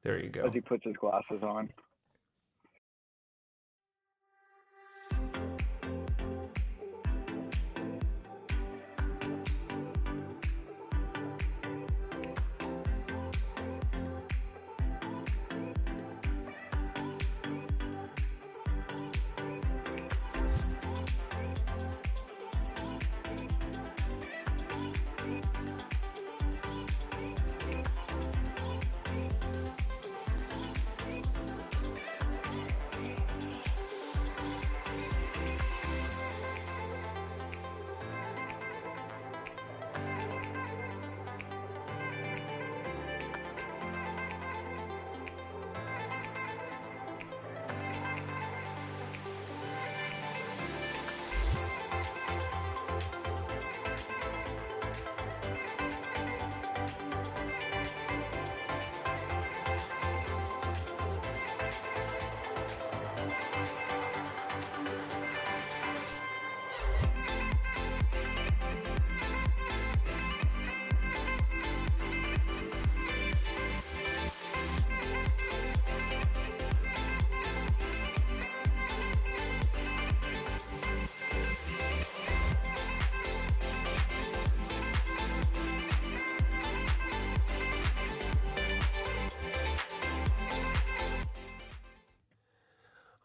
There you go. As he puts his glasses on.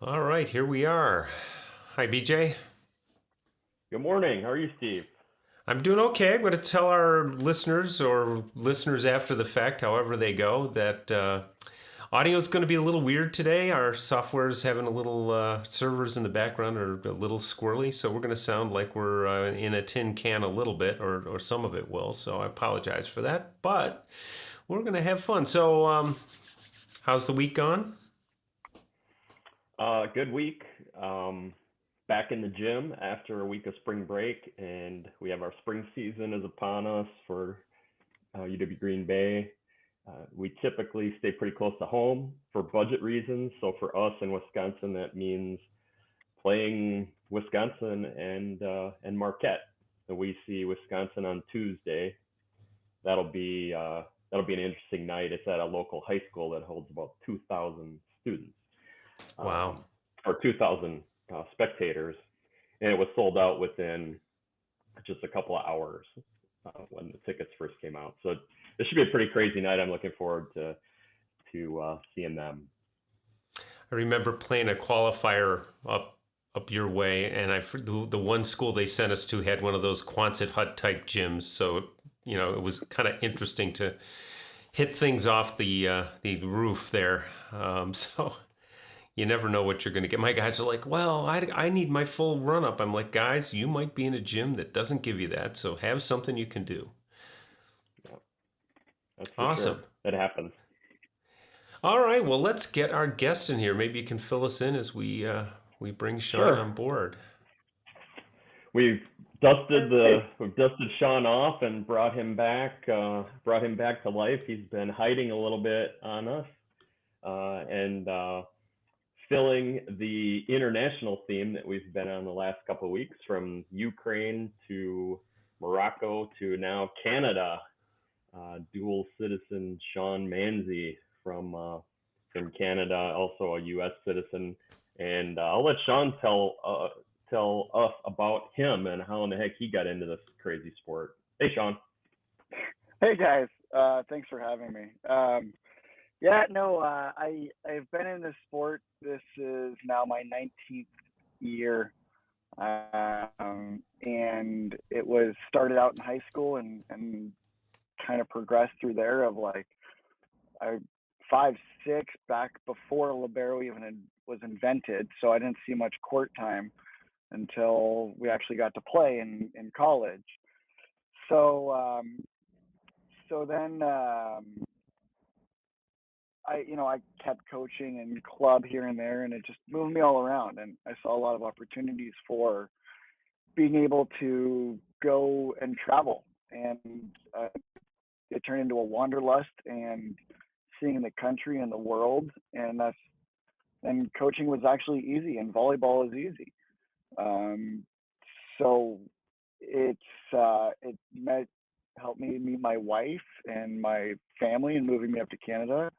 All right, here we are. Hi, BJ. Good morning. How are you, Steve? I'm doing okay. I'm going to tell our listeners or listeners after the fact, however they go, that audio is going to be a little weird today. Our software is having a little servers in the background are a little squirrely, so we're going to sound like we're in a tin can a little bit, or some of it will. So I apologize for that, but we're going to have fun. So how's the week gone? Good week. Back in the gym after a week of spring break, and we have our spring season is upon us for UW Green Bay. We typically stay pretty close to home for budget reasons. So for us in Wisconsin, that means playing Wisconsin and Marquette. So we see Wisconsin on Tuesday. That'll be an interesting night. It's at a local high school that holds about 2,000 students. Wow. Or 2,000 spectators, and it was sold out within just a couple of hours when the tickets first came out. So this should be a pretty crazy night. I'm looking forward to seeing them. I remember playing a qualifier up your way, and the one school they sent us to had one of those Quonset hut type gyms. So it was kind of interesting to hit things off the roof there. So you never know what you're going to get. My guys are like, well, I need my full run up. I'm like, guys, you might be in a gym that doesn't give you that, so have something you can do. Yeah, that's awesome. Sure. That happens. All right, well, let's get our guest in here. Maybe you can fill us in as we bring Sean on board. We've dusted Sean off and brought him back to life. He's been hiding a little bit on us, and filling the international theme that we've been on the last couple of weeks, from Ukraine to Morocco to now Canada. Dual citizen Sean Manzi from Canada, also a U.S. citizen, and I'll let Sean tell us about him and how in the heck he got into this crazy sport. Hey, Sean. Hey guys, thanks for having me. I've been in this sport. This is now my 19th year, and it was started out in high school and kind of progressed through there. Of like, 5, 6 back before libero even was invented. So I didn't see much court time until we actually got to play in college. So then. I kept coaching in club here and there, and it just moved me all around. And I saw a lot of opportunities for being able to go and travel, and it turned into a wanderlust and seeing the country and the world. And coaching was actually easy, and volleyball is easy. So it helped me meet my wife and my family and moving me up to Canada.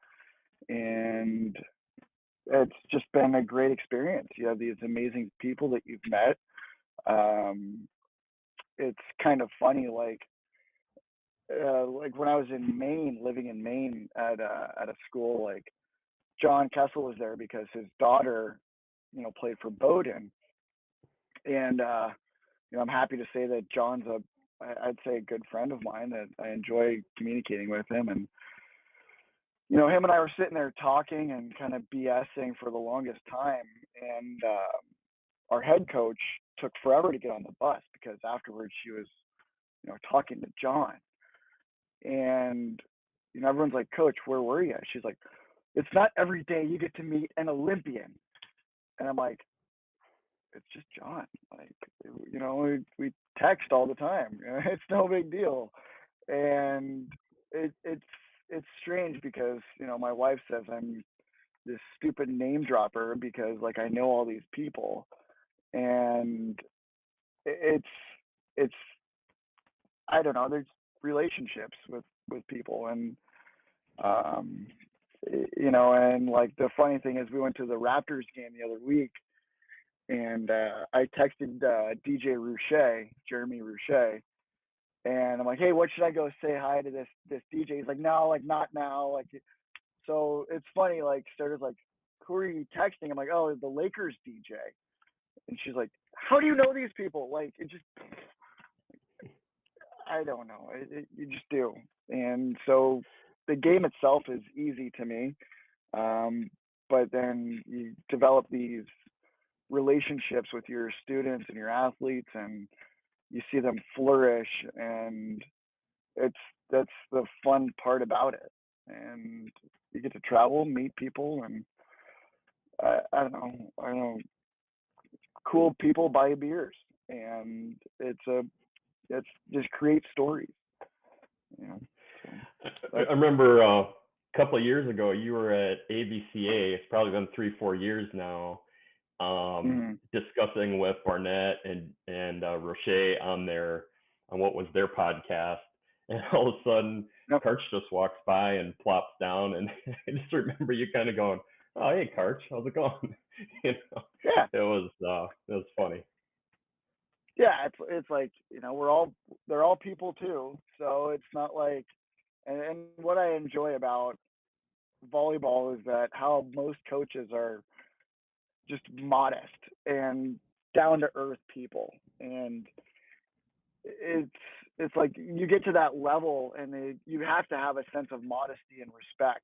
and it's just been a great experience. You have these amazing people that you've met. It's kind of funny, like when I was in Maine, living in Maine at a school, like John Kessel was there because his daughter, played for Bowdoin, and I'm happy to say that John's I'd say a good friend of mine that I enjoy communicating with him, and him and I were sitting there talking and kind of BSing for the longest time, and our head coach took forever to get on the bus because afterwards she was, talking to John, and everyone's like, "Coach, where were you?" She's like, "It's not every day you get to meet an Olympian," and I'm like, "It's just John. Like, we text all the time. It's no big deal." And it's strange because my wife says I'm this stupid name dropper because like I know all these people, and it's I don't know. There's relationships with people, and and like the funny thing is we went to the Raptors game the other week, and I texted DJ Rouche, Jeremy Rouche, and I'm like, "Hey, what should I go say hi to this DJ?" He's like, "No, like not now." Like, so it's funny. Like, started like, "Who are you texting?" I'm like, "Oh, the Lakers DJ," and she's like, "How do you know these people?" Like, it just, I don't know. You just do, and so the game itself is easy to me, but then you develop these relationships with your students and your athletes, and you see them flourish, and that's the fun part about it. And you get to travel, meet people, and I don't know, cool people buy beers, and it's just create stories, So, I remember a couple of years ago, you were at ABCA. It's probably been 3-4 years now. Discussing with Barnett and Roche on what was their podcast, and all of a sudden Karch just walks by and plops down, and I just remember you kind of going, "Oh, hey Karch, how's it going?" Yeah, it was funny. Yeah, it's like they're all people too, so it's not like, and what I enjoy about volleyball is that how most coaches are just modest and down to earth people, and it's like you get to that level, and you have to have a sense of modesty and respect,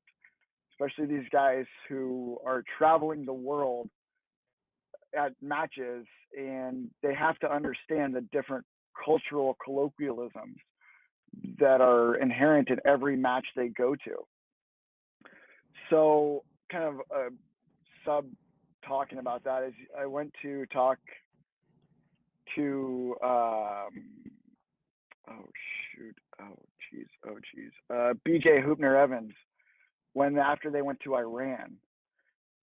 especially these guys who are traveling the world at matches, and they have to understand the different cultural colloquialisms that are inherent in every match they go to. So kind of a sub talking about that is I went to talk to BJ Hoopner Evans after they went to Iran,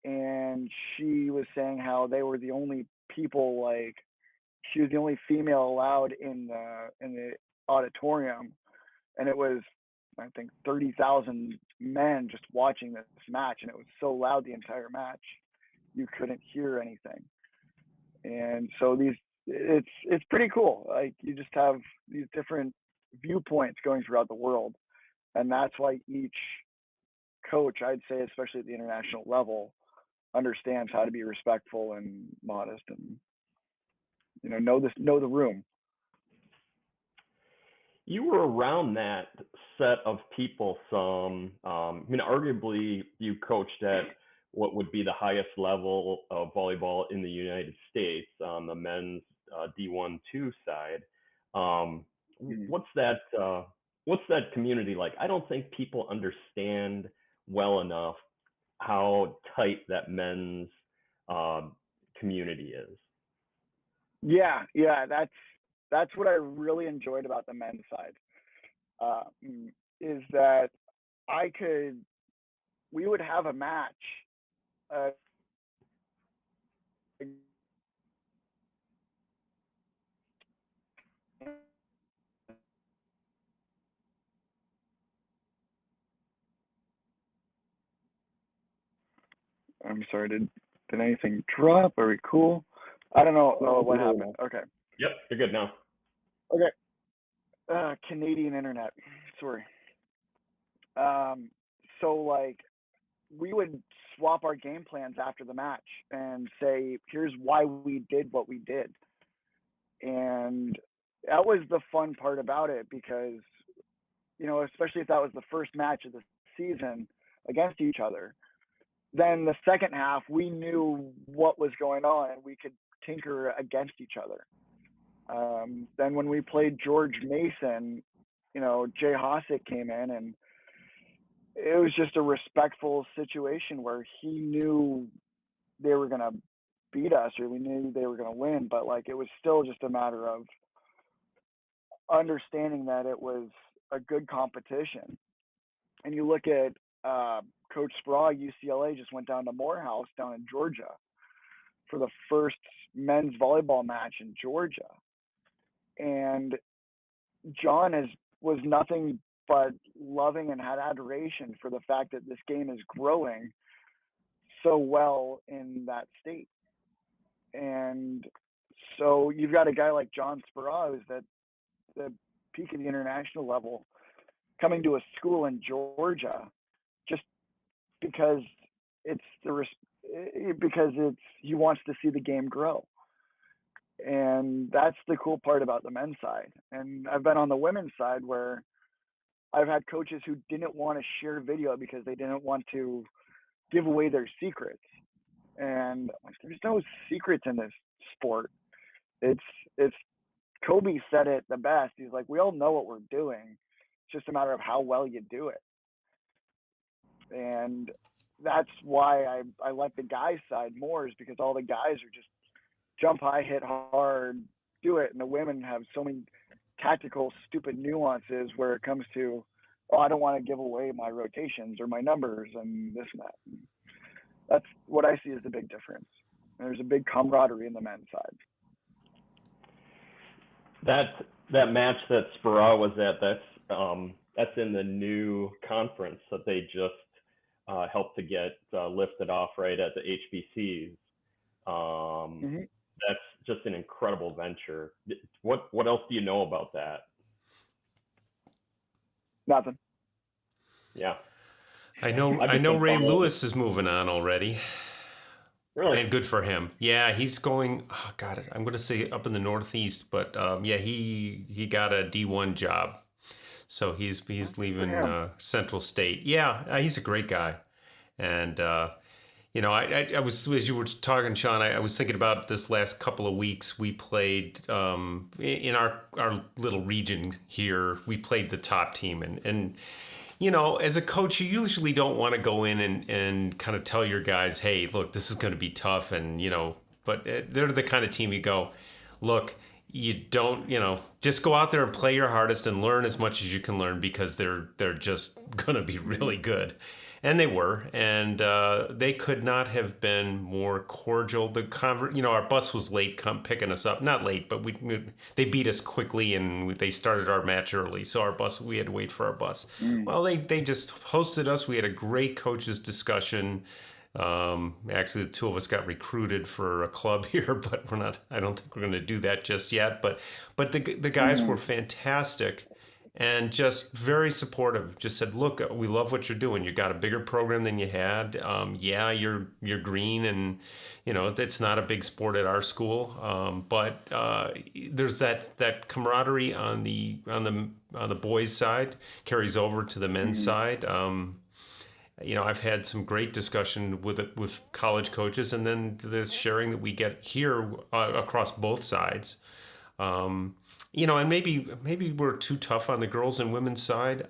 and she was saying how they were the only people, like she was the only female allowed in the auditorium, and it was I think 30,000 men just watching this match, and it was so loud the entire match you couldn't hear anything. And so it's pretty cool. Like you just have these different viewpoints going throughout the world, and that's why each coach, I'd say, especially at the international level, understands how to be respectful and modest, and know the room. You were around that set of people some. Arguably you coached at what would be the highest level of volleyball in the United States on the men's D1-2 side. What's that community like? I don't think people understand well enough how tight that men's community is. Yeah, that's what I really enjoyed about the men's side, is that we would have a match, I'm sorry, did anything drop? Are we cool? I don't know what happened. Okay. Yep, you're good now. Okay. Canadian internet. Sorry. So like we would swap our game plans after the match and say, here's why we did what we did. And that was the fun part about it because, you know, especially if that was the first match of the season against each other, then the second half we knew what was going on and we could tinker against each other. Then when we played George Mason, you know, Jay Hossick came in and it was just a respectful situation where he knew they were going to beat us or we knew they were going to win, but like it was still just a matter of understanding that it was a good competition. And you look at Coach Spraw, UCLA just went down to Morehouse down in Georgia for the first men's volleyball match in Georgia. And John was nothing but loving and had adoration for the fact that this game is growing so well in that state. And so you've got a guy like John Spera, who's at the peak of the international level, coming to a school in Georgia just because he wants to see the game grow. And that's the cool part about the men's side. And I've been on the women's side where I've had coaches who didn't want to share video because they didn't want to give away their secrets. And like, there's no secrets in this sport. It's Kobe said it the best. He's like, we all know what we're doing. It's just a matter of how well you do it. And that's why I like the guys' side more, is because all the guys are just jump high, hit hard, do it. And the women have so many tactical, stupid nuances where it comes to, oh, I don't want to give away my rotations or my numbers and this and that. And that's what I see as the big difference. There's a big camaraderie in the men's side. That match that Spera was at, that's in the new conference that they just helped to get lifted off right at the HBCs. That's just an incredible venture. What else do you know about that? Nothing. Yeah. I know Ray Lewis is moving on already. Really? And good for him. Yeah, he's going, oh God, I'm going to say up in the Northeast, but yeah, he got a D1 job. So he's leaving Central State. Yeah, he's a great guy. And, you know, I was, as you were talking, Sean, I was thinking about this last couple of weeks. We played in our little region here, we played the top team. And you know, as a coach, you usually don't want to go in and kind of tell your guys, hey, look, this is going to be tough. And, you know, but they're the kind of team you go, look, you don't, you know, just go out there and play your hardest and learn as much as you can learn, because they're just going to be really good. And they were, and they could not have been more cordial. You know, our bus was late picking us up. Not late, but they beat us quickly, and they started our match early. So we had to wait for our bus. Well, they just hosted us. We had a great coaches discussion. Actually, the two of us got recruited for a club here, but I don't think we're going to do that just yet. But the guys were fantastic. And just very supportive. Just said, look, we love what you're doing. You got a bigger program than you had. Yeah, you're green, and you know it's not a big sport at our school. But there's that camaraderie on the boys' side carries over to the men's side. You know, I've had some great discussion with college coaches, and then the sharing that we get here across both sides. You know, and maybe we're too tough on the girls and women's side.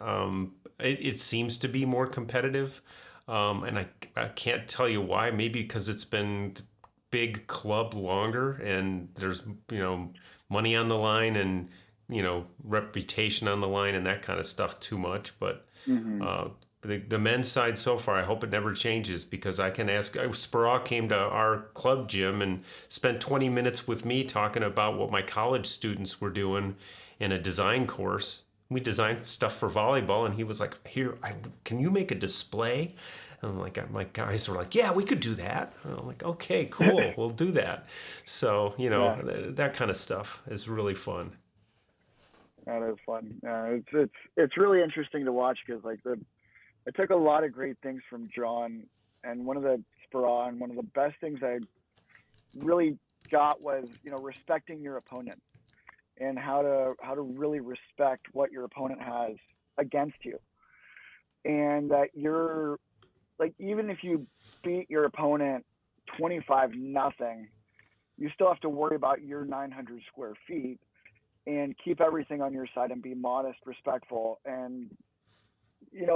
It seems to be more competitive, and I can't tell you why. Maybe because it's been big club longer, and there's, you know, money on the line, and, you know, reputation on the line, and that kind of stuff too much. But the men's side so far, I hope it never changes, because I can ask. Spera came to our club gym and spent 20 minutes with me talking about what my college students were doing in a design course. We designed stuff for volleyball, and he was like, "Here, can you make a display?" And I'm like, my guys were like, yeah, we could do that. And I'm like, okay, cool, we'll do that. So, Yeah. that kind of stuff is really fun. That is fun. It's really interesting to watch because I took a lot of great things from John, and one of the best things I really got was respecting your opponent and how to really respect what your opponent has against you, and that you're like, even if you beat your opponent 25-0, you still have to worry about your 900 square feet and keep everything on your side and be modest, respectful. And,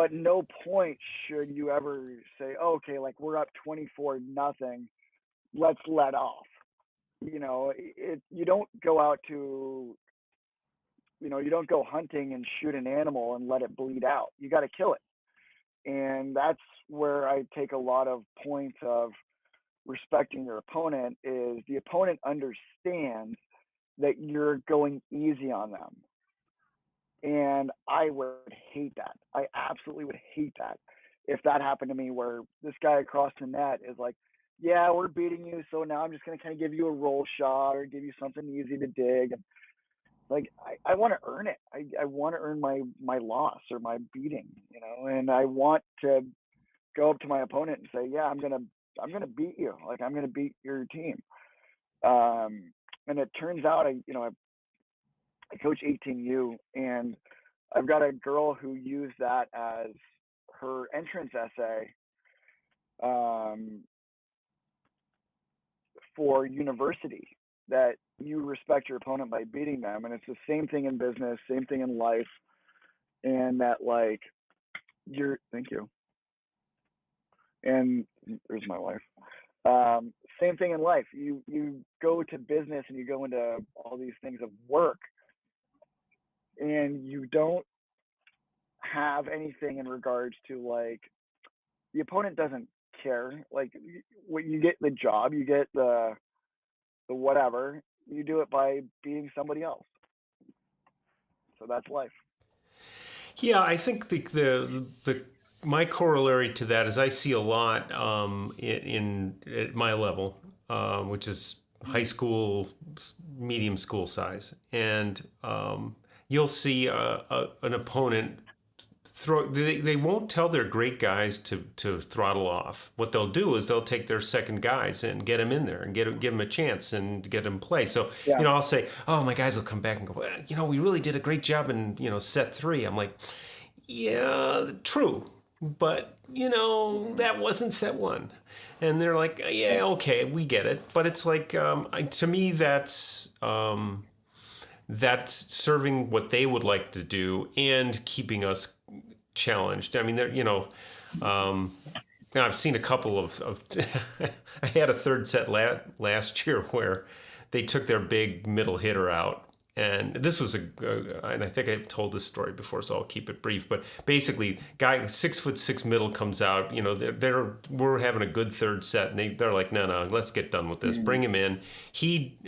at no point should you ever say, oh, okay, like we're up 24-0, let's let off. You don't go out to, you don't go hunting and shoot an animal and let it bleed out. You got to kill it. And that's where I take a lot of points of respecting your opponent, is the opponent understands that you're going easy on them. And I would hate that. I absolutely would hate that if that happened to me, where this guy across the net is like, yeah, we're beating you, so now I'm just going to kind of give you a roll shot or give you something easy to dig. And like, I want to earn it. I want to earn my loss or my beating, and I want to go up to my opponent and say, yeah, I'm gonna beat you. Like, I'm gonna beat your team. And it turns out I coach 18U, and I've got a girl who used that as her entrance essay for university, that you respect your opponent by beating them. And it's the same thing in business, same thing in life. And that, like, thank you. And there's my wife. Same thing in life. You go to business and you go into all these things of work, and you don't have anything in regards to, like, the opponent doesn't care. Like, when you get the job, you get the whatever, you do it by beating somebody else. So that's life. Yeah, I think the my corollary to that is I see a lot in at my level, which is high school, medium school size, and you'll see an opponent throw. They won't tell their great guys to throttle off. What they'll do is they'll take their second guys and get them in there and give them a chance and get them play. So Yeah. I'll say, oh, my guys will come back and go, well, we really did a great job in set 3. I'm like, yeah, true, but that wasn't set 1. And they're like, yeah, okay, we get it. But it's like, to me, that's serving what they would like to do and keeping us challenged. I mean, I've seen a couple of I had a third set last year where they took their big middle hitter out. And this was and I think I've told this story before, so I'll keep it brief. But basically, guy 6'6" middle comes out. We're having a good third set, and they're like, no, let's get done with this. Bring him in.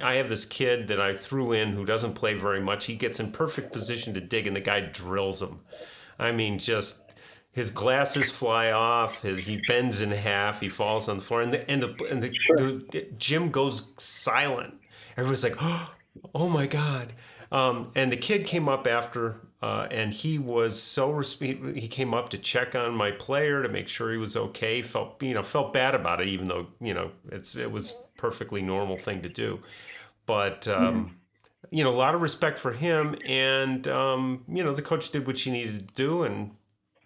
I have this kid that I threw in who doesn't play very much. He gets in perfect position to dig, and the guy drills him. I mean, just his glasses fly off. He bends in half. He falls on the floor, and the gym goes silent. Everyone's like, oh my God. And the kid came up after, and he was he came up to check on my player to make sure he was okay. Felt bad about it, even though, it was perfectly normal thing to do. But, a lot of respect for him. And, the coach did what she needed to do, and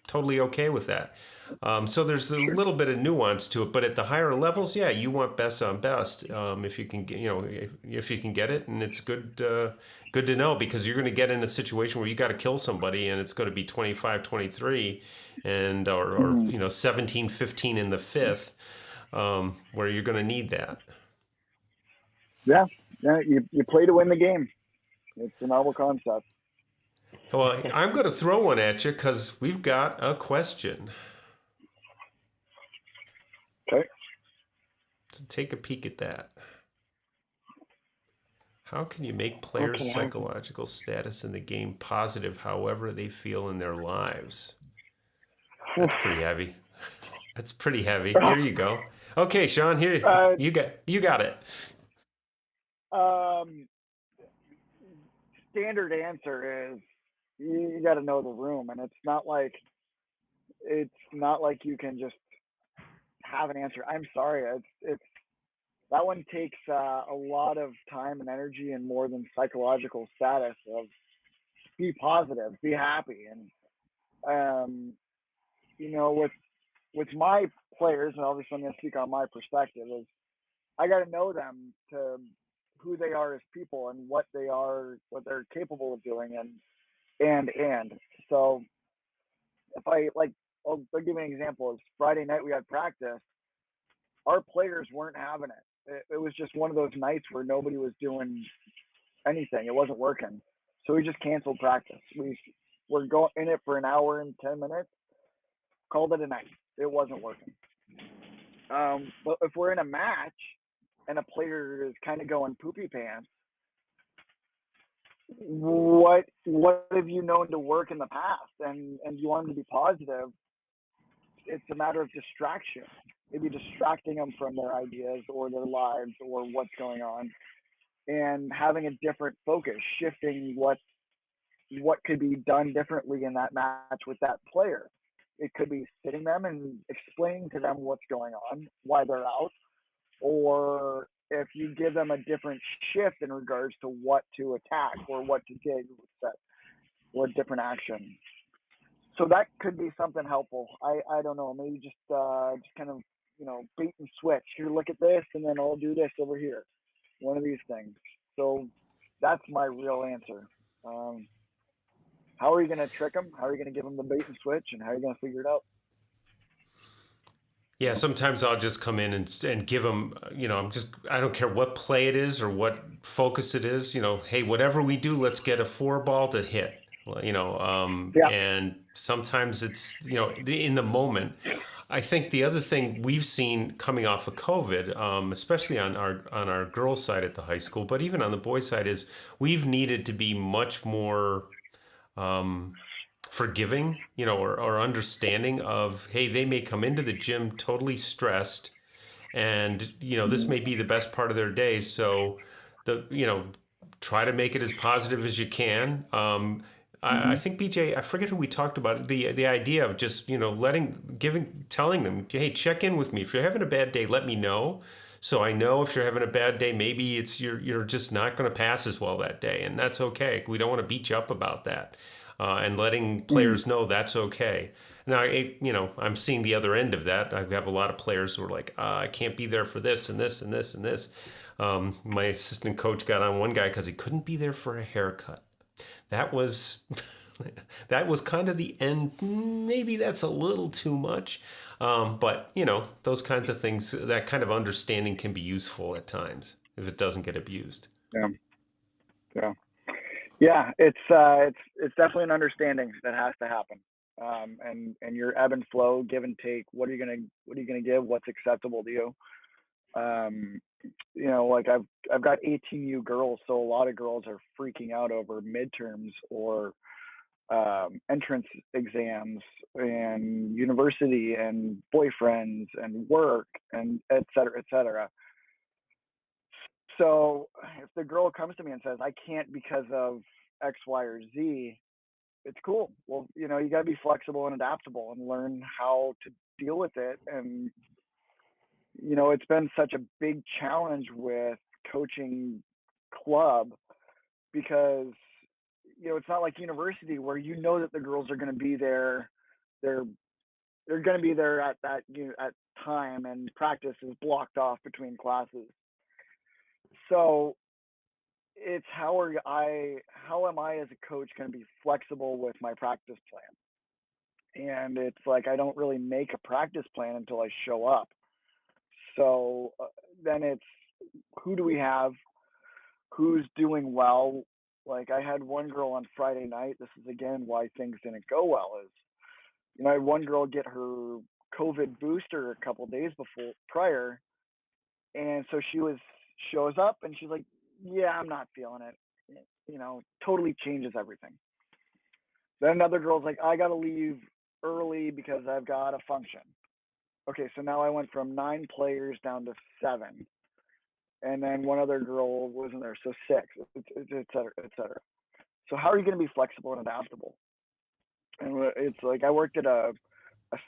totally okay with that. So there's a little bit of nuance to it, but at the higher levels, yeah, you want best on best. If you can get, if you can get it, and it's good to know, because you're going to get in a situation where you got to kill somebody, and it's going to be 25-23, and or 17-15 in the fifth, where you're going to need that. Yeah, you play to win the game. It's a novel concept. Well, I'm going to throw one at you because we've got a question. Okay. So take a peek at that. How can you make players' psychological status in the game positive however they feel in their lives? That's pretty heavy. That's pretty heavy. Here you go. Okay, Sean, here Uh, you got it. um, Standard answer is you got to know the room, and it's not like you can just have an answer. I'm sorry, it's that one takes a lot of time and energy and more than psychological status of be positive, be happy, and um, with my players, and obviously I'm going to speak on my perspective is I got to know them to who they are as people and what they are, what they're capable of doing, and so if I like, I'll give you an example. Is Friday night we had practice. Our players weren't having it. It was just one of those nights where nobody was doing anything. It wasn't working, so we just canceled practice. We were going in it for an hour and 10 minutes. Called it a night. It wasn't working. But if we're in a match and a player is kind of going poopy pants, what have you known to work in the past, and you want them to be positive? It's a matter of distraction, maybe distracting them from their ideas or their lives or what's going on, and having a different focus, shifting what could be done differently in that match with that player. It could be sitting them and explaining to them what's going on, why they're out, or if you give them a different shift in regards to what to attack or what to dig or different action. So that could be something helpful. I don't know, maybe just kind of bait and switch. Here, look at this, and then I'll do this over here. One of these things. So that's my real answer. Um, how are you going to trick them? How are you going to give them the bait and switch? And how are you going to figure it out? Yeah, sometimes I'll just come in and give them, I don't care what play it is or what focus it is, hey, whatever we do, let's get a 4 ball to hit, Yeah. and sometimes it's, in the moment. I think the other thing we've seen coming off of COVID, especially on our girls' side at the high school, but even on the boys' side, is we've needed to be much more forgiving, or understanding of, hey, they may come into the gym totally stressed, and this may be the best part of their day. So try to make it as positive as you can. I Mm-hmm. think BJ, I forget who we talked about the idea of just telling them, hey, check in with me if you're having a bad day. Let me know. So I know if you're having a bad day, maybe it's you're just not going to pass as well that day, and that's okay. We don't want to beat you up about that, and letting Mm. players know that's okay. Now, I'm seeing the other end of that. I have a lot of players who are like, I can't be there for this and this and this and this. My assistant coach got on one guy because he couldn't be there for a haircut. That was that was kind of the end. Maybe that's a little too much, but those kinds of things, that kind of understanding can be useful at times if it doesn't get abused. Yeah. Yeah. Yeah. It's definitely an understanding that has to happen. And your ebb and flow, give and take. What are you gonna give? What's acceptable to you? Um, like I've got 18U girls, so a lot of girls are freaking out over midterms or entrance exams and university and boyfriends and work and et cetera, et cetera. So if the girl comes to me and says, I can't because of X, Y, or Z, it's cool. Well, you got to be flexible and adaptable and learn how to deal with it. And, it's been such a big challenge with coaching club because, it's not like university where that the girls are going to be there. They're they're going to be there at that at time, and practice is blocked off between classes. So it's how am I as a coach going to be flexible with my practice plan? And it's like I don't really make a practice plan until I show up. So then it's who do we have? Who's doing well? Like I had one girl on Friday night. This is again why things didn't go well. Is I had one girl get her COVID booster a couple days prior, and so shows up and she's like, "Yeah, I'm not feeling it." Totally changes everything. Then another girl's like, "I got to leave early because I've got a function." okay, so now I went from 9 players down to 7, and then one other girl wasn't there, so 6, et cetera, et cetera. So how are you going to be flexible and adaptable? And it's like I worked at a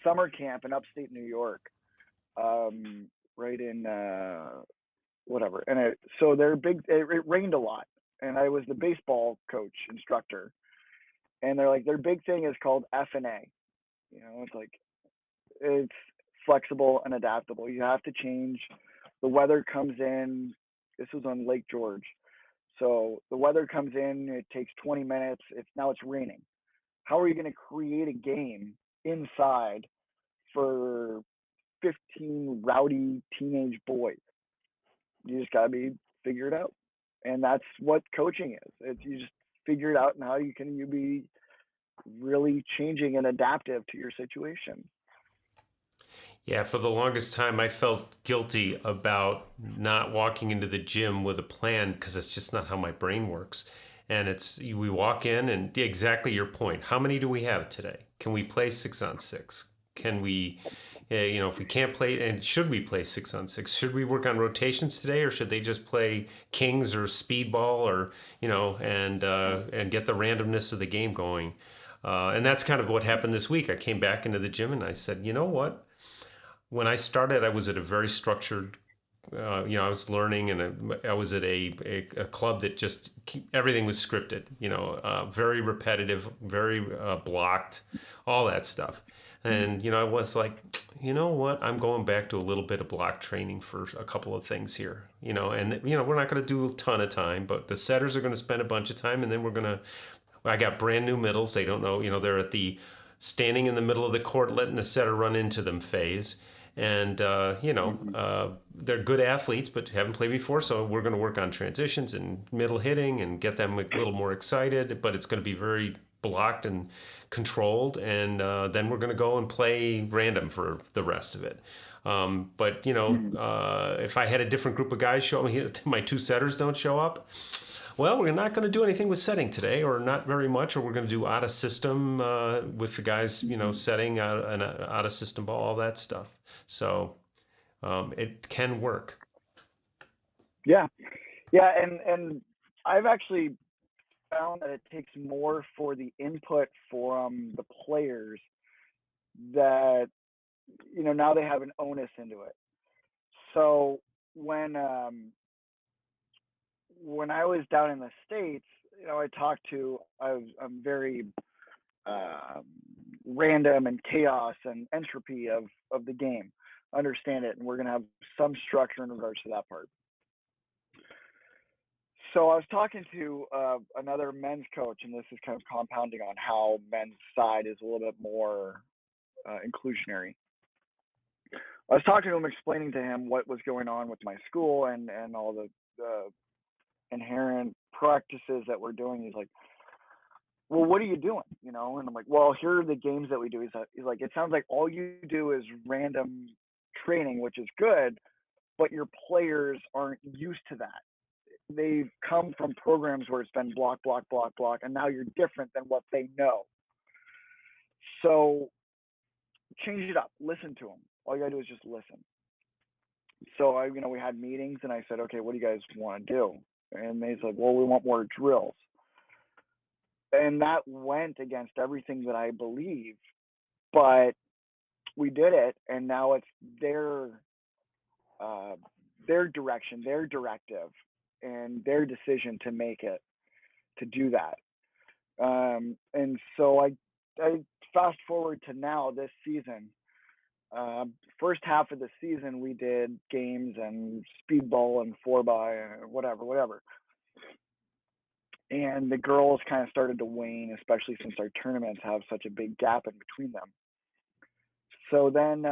summer camp in upstate New York, right in whatever, and so they're big. It rained a lot, and I was the baseball coach instructor, and they're like their big thing is called F&A. You know, it's like it's flexible and adaptable. You have to change. The weather comes in. This was on Lake George. So the weather comes in, it takes 20 minutes. Now it's raining. How are you going to create a game inside for 15 rowdy teenage boys? You just got to be figure it out. And that's what coaching is. You just figure it out, and how you be really changing and adaptive to your situation. Yeah, for the longest time, I felt guilty about not walking into the gym with a plan because it's just not how my brain works. And we walk in, and exactly your point. How many do we have today? Can we play 6-on-6? Can we, if we can't play, and should we play 6-on-6? Should we work on rotations today, or should they just play kings or speedball, or and get the randomness of the game going? And that's kind of what happened this week. I came back into the gym and I said, you know what? When I started, I was at a very structured, I was learning, and I was at a club that just everything was scripted, very repetitive, very blocked, all that stuff. And, I was like, you know what? I'm going back to a little bit of block training for a couple of things here, and, we're not going to do a ton of time, but the setters are going to spend a bunch of time, and then I got brand new middles. They don't know, they're at the standing in the middle of the court, letting the setter run into them phase. And, they're good athletes, but haven't played before. So we're going to work on transitions and middle hitting and get them a little more excited. But it's going to be very blocked and controlled. And then we're going to go and play random for the rest of it. But, if I had a different group of guys show me, my 2 setters don't show up. Well, we're not going to do anything with setting today, or not very much, or we're going to do out of system with the guys, setting an out of system ball, all that stuff. So it can work. Yeah, and I've actually found that it takes more for the input from the players that now they have an onus into it. So when I was down in the States, I'm very random and chaos and entropy of the game. Understand it, and we're going to have some structure in regards to that part. So I was talking to another men's coach, and this is kind of compounding on how men's side is a little bit more inclusionary. I was talking to him, explaining to him what was going on with my school and all the inherent practices that we're doing. He's like, well, what are you doing? And I'm like, well, here are the games that we do. He's like, it sounds like all you do is random training, which is good, but your players aren't used to that. They've come from programs where it's been block, block, block, block, and now you're different than what they know. So change it up. Listen to them. All you gotta do is just listen. So we had meetings, and I said, okay, what do you guys want to do? And they said, well, we want more drills. And that went against everything that I believe, but we did it, and now it's their direction, their directive, and their decision to make it, to do that. And so I fast forward to now this season. First half of the season, we did games and speedball and 4x, whatever. And the girls kind of started to wane, especially since our tournaments have such a big gap in between them. So then,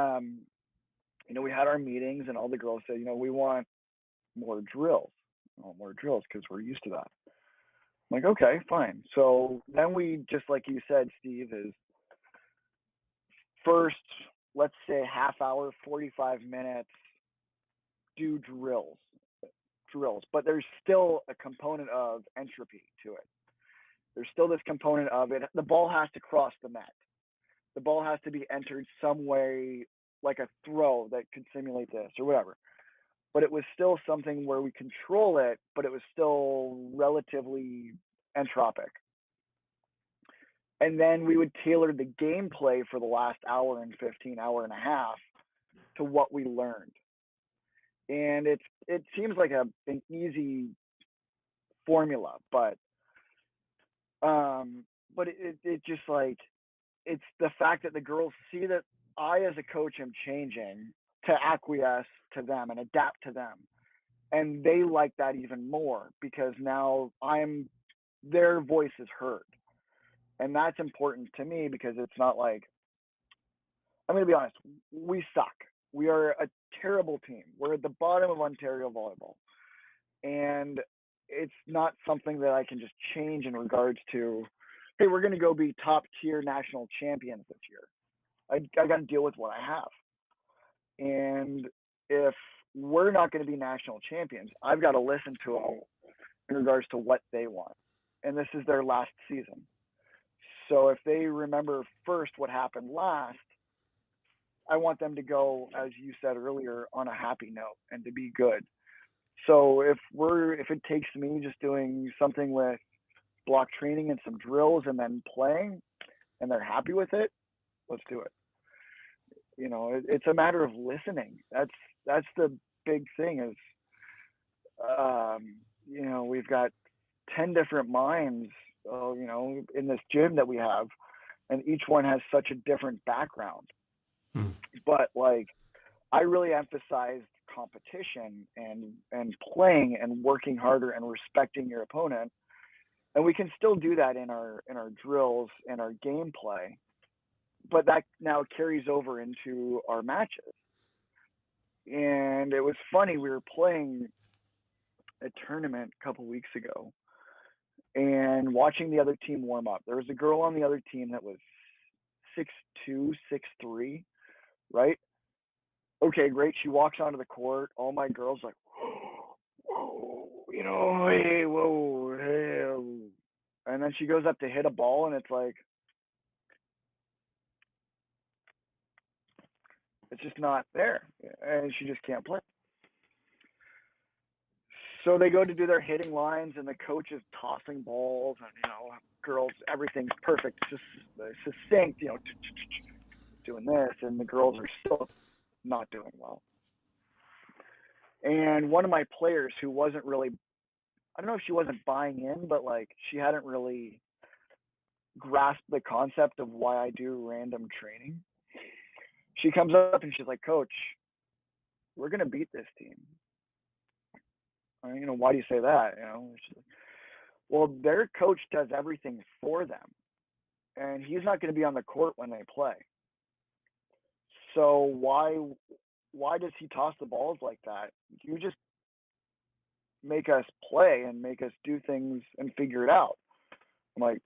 we had our meetings, and all the girls said, we want more drills. More drills, because we're used to that. I'm like, okay, fine. So then we, just like you said, Steve, is first, let's say half hour, 45 minutes, do drills. But there's still a component of entropy to it. There's still this component of it. The ball has to cross the net. The ball has to be entered some way like a throw that could simulate this or whatever. But it was still something where we control it, but it was still relatively entropic. And then we would tailor the gameplay for the last hour and 15, hour and a half to what we learned. And it seems like an easy formula, but it just like, it's the fact that the girls see that I as a coach am changing to acquiesce to them and adapt to them. And they like that even more because now their voice is heard. And that's important to me because it's not like, I'm going to be honest, we suck. We are a terrible team. We're at the bottom of Ontario volleyball. And it's not something that I can just change in regards to, hey, we're going to go be top tier national champions this year. I got to deal with what I have. And if we're not going to be national champions, I've got to listen to them in regards to what they want. And this is their last season. So if they remember first what happened last, I want them to go, as you said earlier, on a happy note and to be good. So if it takes me just doing something with block training and some drills and then playing and they're happy with it, let's do it. You know, it's a matter of listening. That's the big thing is, you know, we've got 10 different minds, you know, in this gym that we have, and each one has such a different background. But like, I really emphasized competition and playing and working harder and respecting your opponent. And we can still do that in our drills and our gameplay, but that now carries over into our matches. And it was funny, we were playing a tournament a couple weeks ago and watching the other team warm up. There was a girl on the other team that was 6'2", 6'3", right? Okay, great. She walks onto the court. All my girls like, whoa, you know, hey, whoa, hey. And then she goes up to hit a ball, and it's like, it's just not there, and she just can't play. So they go to do their hitting lines, and the coach is tossing balls, and you know, girls, everything's perfect, just succinct, you know, doing this, and the girls are still not doing well. And one of my players who wasn't really, I don't know if she wasn't buying in, but like she hadn't really grasped the concept of why I do random training. She comes up and she's like, Coach, we're going to beat this team. You know, why do you say that? You know, she's like, well, their coach does everything for them, and he's not going to be on the court when they play. So why does he toss the balls like that? You just make us play and make us do things and figure it out. I'm like,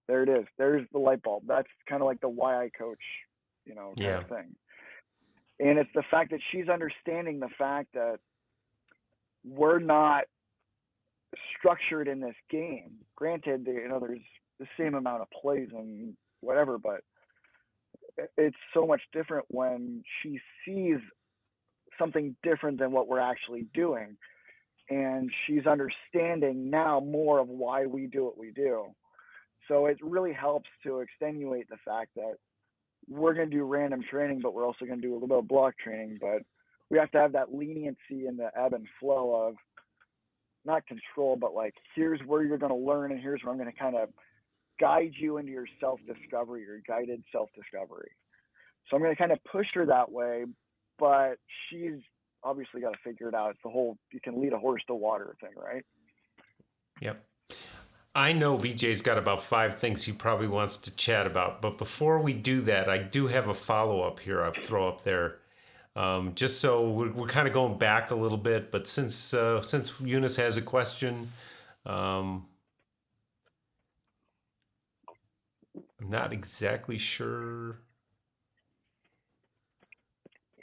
there it is. There's the light bulb. That's kind of like the why I coach, you know, kind of thing. And it's the fact that she's understanding the fact that we're not structured in this game. Granted, you know, there's the same amount of plays and whatever, but it's so much different when she sees something different than what we're actually doing. And she's understanding now more of why we do what we do. So it really helps to extenuate the fact that we're going to do random training, but we're also going to do a little bit of block training. But we have to have that leniency in the ebb and flow of not control, but like, here's where you're going to learn, and here's where I'm going to kind of guide you into your self-discovery, your guided self-discovery. So I'm going to kind of push her that way, but she's obviously got to figure it out. It's the whole, you can lead a horse to water thing, right? Yep. I know BJ's got about 5 things he probably wants to chat about, but before we do that, I do have a follow-up here I'll throw up there. Just so we're kind of going back a little bit, but since Eunice has a question, I'm not exactly sure.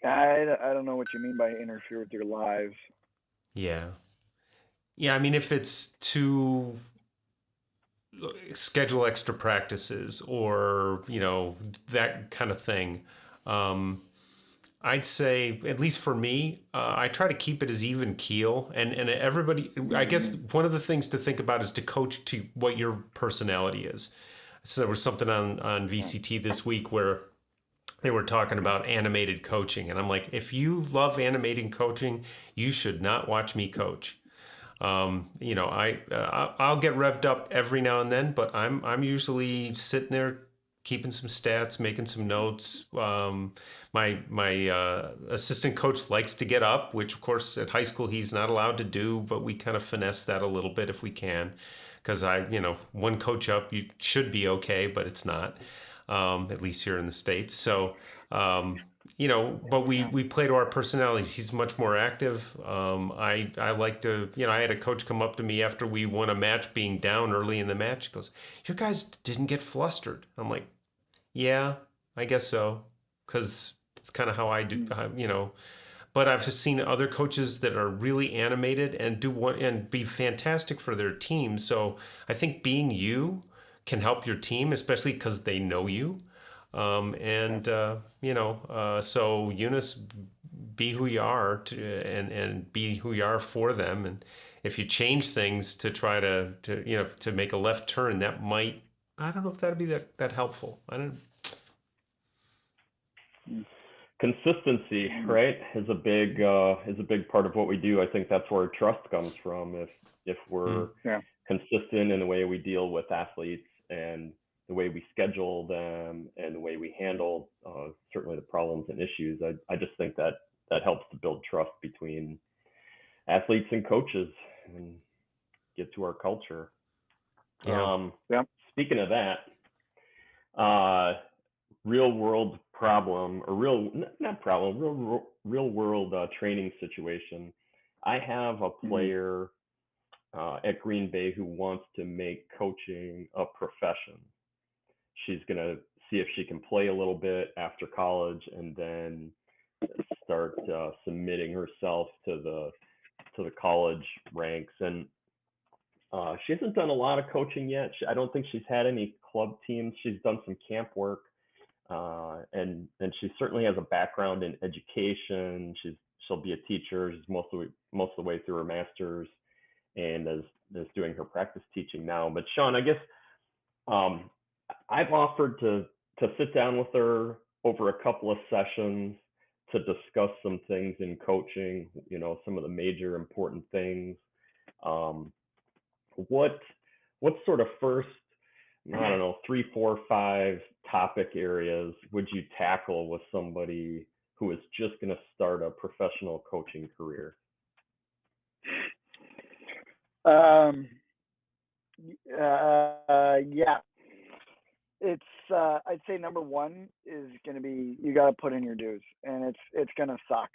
I don't know what you mean by interfere with your lives. Yeah. I mean, if it's to schedule extra practices or, you know, that kind of thing, I'd say, at least for me, I try to keep it as even keel. And everybody, I guess one of the things to think about is to coach to what your personality is. So there was something on VCT this week where they were talking about animated coaching. And I'm like, if you love animating coaching, you should not watch me coach. I'll get revved up every now and then, but I'm usually sitting there keeping some stats, making some notes. My assistant coach likes to get up, which of course at high school he's not allowed to do, but we kind of finesse that a little bit if we can, because one coach up, you should be okay, but it's not, at least here in the States. So. But we play to our personalities. He's much more active. I like to, I had a coach come up to me after we won a match, being down early in the match. He goes, "You guys didn't get flustered." I'm like, "Yeah, I guess so, because it's kind of how I do, But I've seen other coaches that are really animated and be fantastic for their team. So I think being you can help your team, especially because they know you. So Eunice, be who you are and be who you are for them. And if you change things to try to make a left turn, that might, I don't know if that'd be that helpful. I don't. Consistency, right, is a big part of what we do. I think that's where trust comes from. If we're consistent in the way we deal with athletes and the way we schedule them and the way we handle certainly the problems and issues, I just think that helps to build trust between athletes and coaches and get to our culture. Speaking of that, real world problem, or real world training situation. I have a player at Green Bay who wants to make coaching a profession. She's going to see if she can play a little bit after college and then start submitting herself to the college ranks. And she hasn't done a lot of coaching yet. I don't think she's had any club teams. She's done some camp work, and she certainly has a background in education. She'll be a teacher. She's most of the way through her master's, and is doing her practice teaching now. But Sean, I guess I've offered to sit down with her over a couple of sessions to discuss some things in coaching, some of the major important things. What sort of first, I don't know, 3, 4, 5 topic areas would you tackle with somebody who is just going to start a professional coaching career? It's I'd say number one is going to be, you got to put in your dues, and it's going to suck.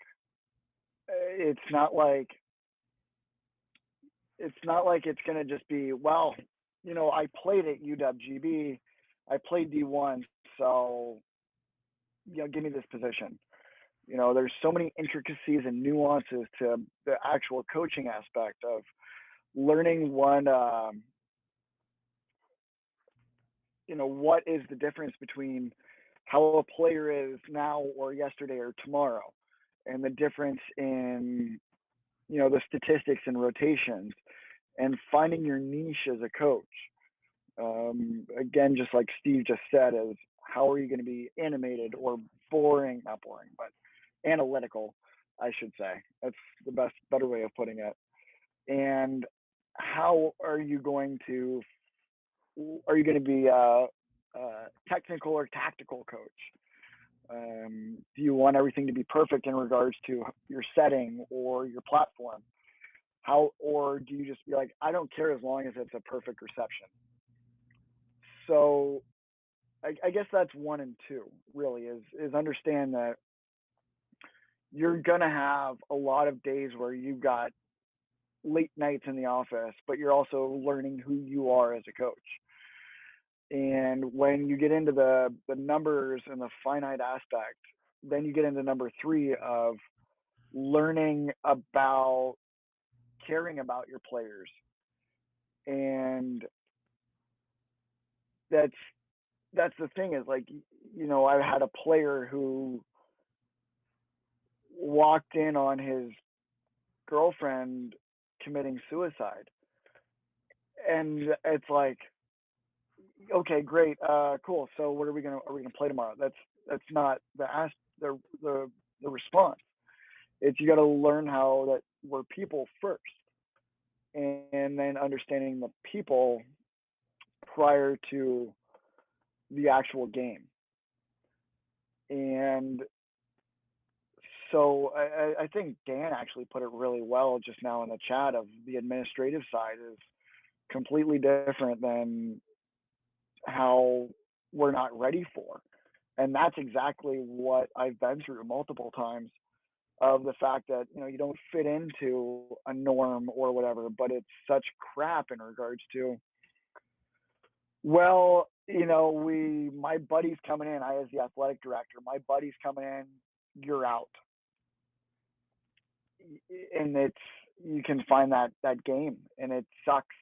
It's not like it's going to just be, well, I played at UWGB, I played D1, so give me this position. There's so many intricacies and nuances to the actual coaching aspect of learning what is the difference between how a player is now or yesterday or tomorrow, and the difference in, the statistics and rotations, and finding your niche as a coach. Again, just like Steve just said, is how are you going to be animated or not boring, but analytical, I should say. That's the better way of putting it. And how are you going to be a technical or tactical coach? Do you want everything to be perfect in regards to your setting or your platform? Or do you just be like, I don't care as long as it's a perfect reception? So I guess that's 1 and 2 really, is understand that you're going to have a lot of days where you've got late nights in the office, but you're also learning who you are as a coach. And when you get into the numbers and the finite aspect, then you get into number 3 of learning about caring about your players. And that's the thing is like, you know, I had a player who walked in on his girlfriend committing suicide. And it's like, okay, great, cool. So what are we gonna play tomorrow? That's not the response. It's you got to learn how that we're people first, and then understanding the people prior to the actual game. And so I think Dan actually put it really well just now in the chat of the administrative side is completely different than how we're not ready for. And that's exactly what I've been through multiple times of the fact that, you know, you don't fit into a norm or whatever, but it's such crap in regards to, well, you know, my buddy's coming in, I as the athletic director, my buddy's coming in, you're out. And you can find that game and it sucks.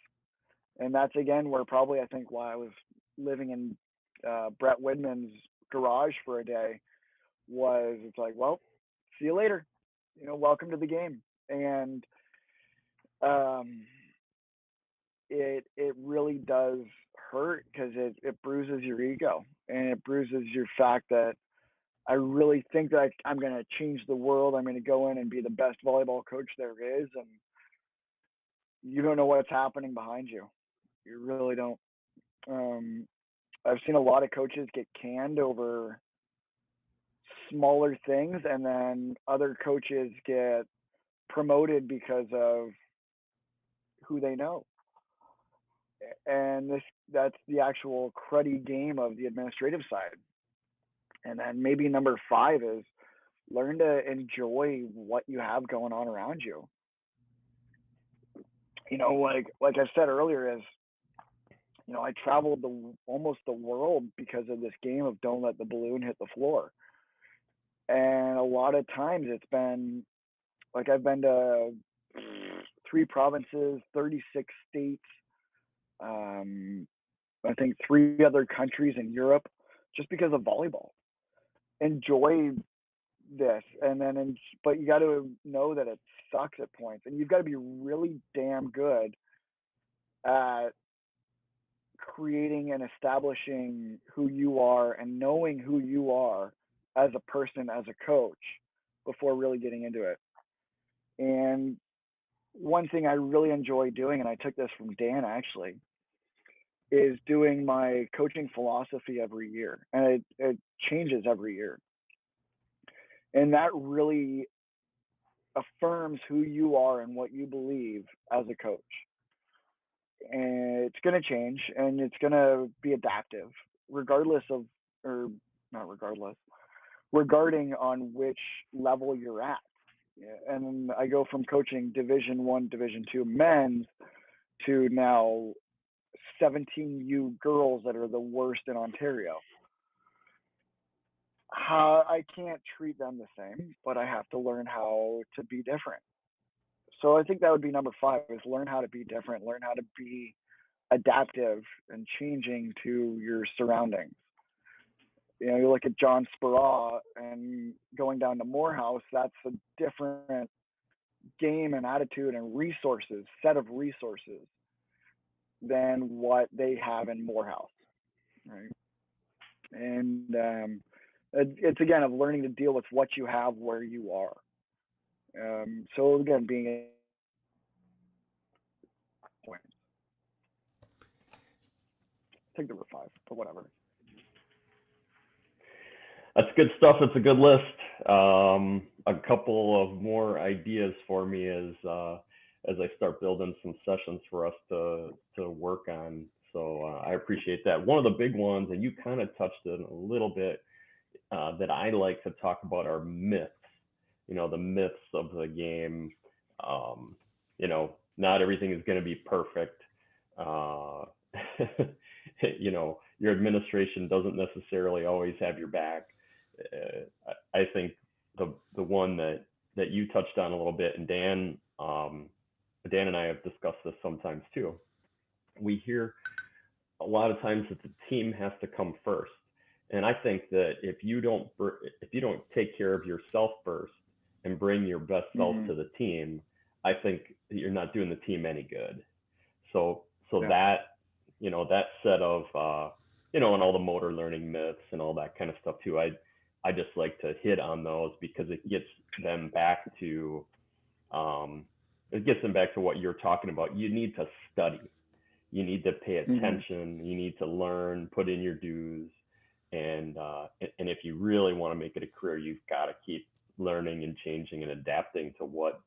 And that's again where probably I think why I was living in Brett Widman's garage for a day was it's like, well, see you later, you know, welcome to the game. And it really does hurt because it bruises your ego and it bruises your fact that I really think that I'm going to change the world. I'm going to go in and be the best volleyball coach there is. And you don't know what's happening behind you. You really don't. I've seen a lot of coaches get canned over smaller things, and then other coaches get promoted because of who they know. And that's the actual cruddy game of the administrative side. And then maybe number 5 is learn to enjoy what you have going on around you. You know, like I said earlier, is, you know, I traveled almost the world because of this game of don't let the balloon hit the floor. And a lot of times it's been like I've been to 3 provinces, 36 states, I think 3 other countries in Europe, just because of volleyball. Enjoy this, and then but you got to know that it sucks at points, and you've got to be really damn good at creating and establishing who you are and knowing who you are as a person, as a coach, before really getting into it. And one thing I really enjoy doing, and I took this from Dan actually, is doing my coaching philosophy every year, and it changes every year. And that really affirms who you are and what you believe as a coach. And it's going to change, and it's going to be adaptive, regarding on which level you're at. And I go from coaching Division 1, Division 2 men's to now 17U girls that are the worst in Ontario. I can't treat them the same, but I have to learn how to be different. So I think that would be number 5, is learn how to be different, learn how to be adaptive and changing to your surroundings. You know, you look at John Speraw and going down to Morehouse, that's a different game and attitude and set of resources than what they have in Morehouse, right? And it's again of learning to deal with what you have where you are. So again, being I think there were 5, but whatever. That's good stuff. It's a good list. A couple of more ideas for me as I start building some sessions for us to work on. So I appreciate that. One of the big ones, and you kind of touched it a little bit, that I like to talk about are myths. You know, the myths of the game. You know, not everything is going to be perfect. You know, your administration doesn't necessarily always have your back. I think the one that you touched on a little bit, and Dan and I have discussed this sometimes too. We hear a lot of times that the team has to come first. And I think that if you don't take care of yourself first and bring your best self Hmm. to the team, I think you're not doing the team any good. So Yeah. that, that set of, and all the motor learning myths and all that kind of stuff too. I just like to hit on those because it gets them back to, um, what you're talking about. You need to study. You need to pay Hmm. attention. You need to learn, put in your dues, and if you really want to make it a career, you've got to keep learning and changing and adapting to what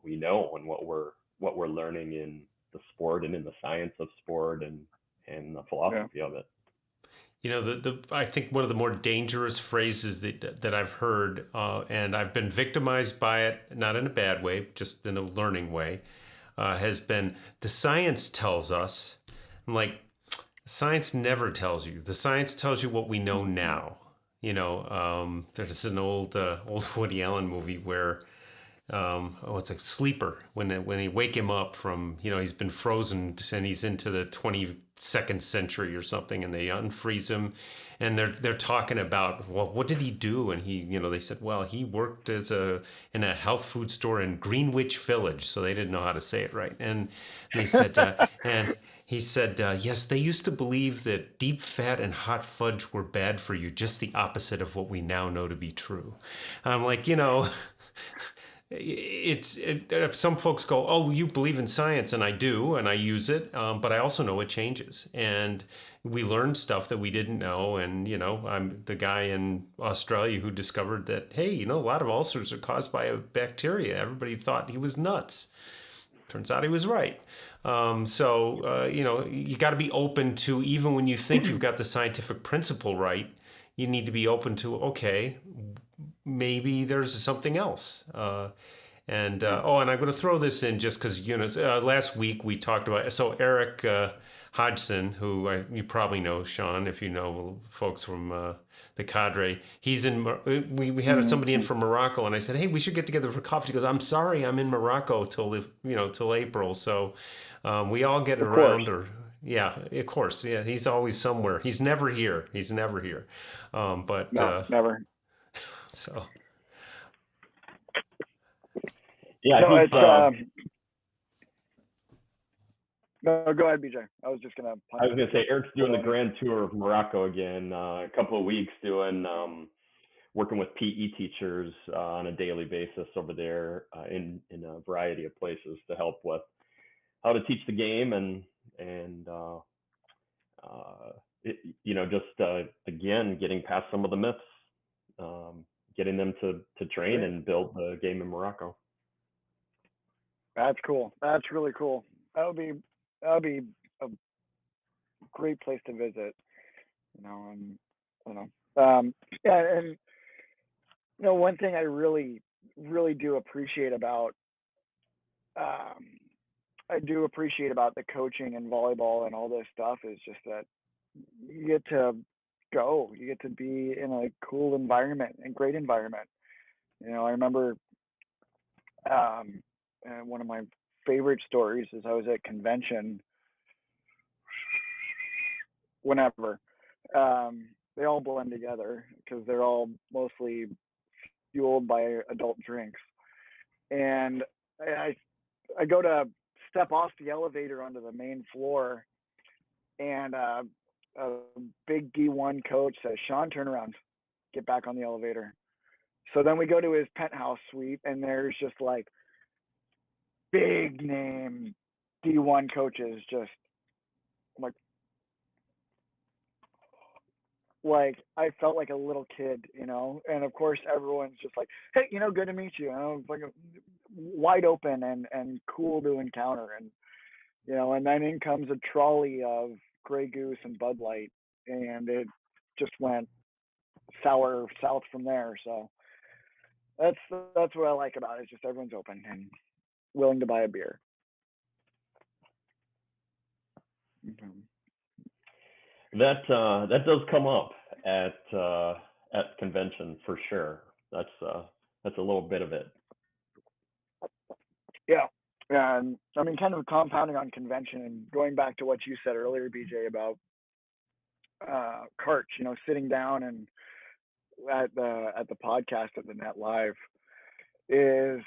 we know and what we're learning in the sport and in the science of sport and the Yeah. philosophy of it. I think one of the more dangerous phrases that I've heard, and I've been victimized by it, not in a bad way, just in a learning way, has been the science tells us. I'm like, science never tells you. The science tells you what we know now. There's an old Woody Allen movie where it's a sleeper when they wake him up from he's been frozen and he's into the 22nd century or something, and they unfreeze him, and they're talking about, well, what did he do? And they said, well, he worked in a health food store in Greenwich Village, so they didn't know how to say it right, and they said and he said, yes, they used to believe that deep fat and hot fudge were bad for you, just the opposite of what we now know to be true. I'm like, some folks go, oh, you believe in science, and I do, and I use it, but I also know it changes, and we learned stuff that we didn't know. And I'm the guy in Australia who discovered that, hey, a lot of ulcers are caused by a bacteria. Everybody thought he was nuts. Turns out he was right. You got to be open to, even when you think you've got the scientific principle right, you need to be open to, okay, maybe there's something else. And I'm going to throw this in just because last week we talked about, so Eric Hodgson, who you probably know, Sean, if you know folks from the cadre. He's in. We had somebody in from Morocco, and I said, hey, we should get together for coffee. He goes, I'm sorry, I'm in Morocco till April. So we all get around, or yeah, of course, yeah. He's always somewhere. He's never here. But No, never. so. Yeah, No, he's. it's no. Go ahead, BJ. I was just gonna punch I was in. gonna say Eric's doing the grand tour of Morocco again. A couple of weeks doing working with PE teachers on a daily basis over there in a variety of places to help with how to teach the game and just again getting past some of the myths, getting them to train Great. and build the game in Morocco. That's cool. That's really cool. That would be a great place to visit. And yeah, and one thing I really, really do appreciate about um, the coaching and volleyball and all this stuff is just that you get to you get to be in a cool environment and great environment. I remember one of my favorite stories is I was at convention whenever. They all blend together because they're all mostly fueled by adult drinks. And I go to step off the elevator onto the main floor, and a big D1 coach says, Sean, turn around, get back on the elevator. So then we go to his penthouse suite, and there's just like big name D1 coaches, just like I felt like a little kid, and of course everyone's just like, hey, good to meet you. Like wide open and cool to encounter, and and then in comes a trolley of Grey Goose and Bud Light, and it just went sour south from there. So that's what I like about it. It's just everyone's open and willing to buy a beer. Mm-hmm. That does come up at convention for sure. That's a little bit of it. Yeah, And I mean, kind of compounding on convention and going back to what you said earlier, BJ, about Karch, sitting down and at the podcast at the Net Live, is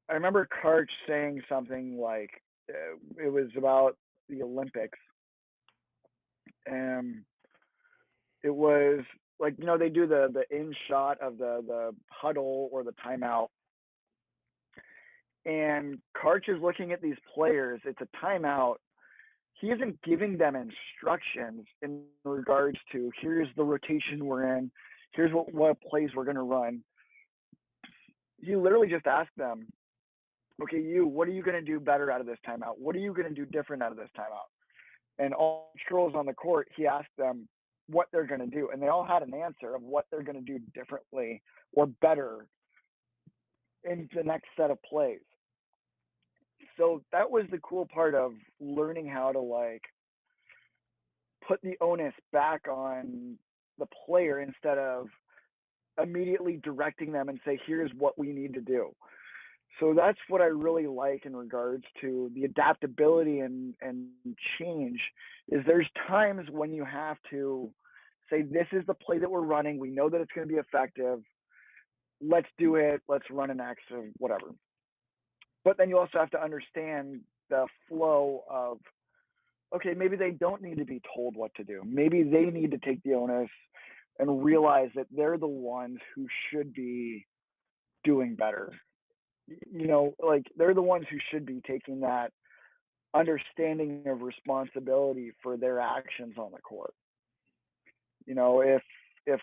I remember Karch saying something like it was about the Olympics, and it was like they do the in shot of the huddle or the timeout, and Karch is looking at these players. It's a timeout. He isn't giving them instructions in regards to here's the rotation we're in, here's what plays we're going to run. He literally just asked them, okay, what are you going to do better out of this timeout? What are you going to do different out of this timeout? And all girls on the court, he asked them what they're going to do. And they all had an answer of what they're going to do differently or better in the next set of plays. So that was the cool part of learning how to put the onus back on the player instead of immediately directing them and say, here's what we need to do. So that's what I really like in regards to the adaptability and change, is there's times when you have to say, this is the play that we're running. We know that it's going to be effective. Let's do it. Let's run an X or whatever. But then you also have to understand the flow of, okay, maybe they don't need to be told what to do. Maybe they need to take the onus and realize that they're the ones who should be doing better. They're the ones who should be taking that understanding of responsibility for their actions on the court. If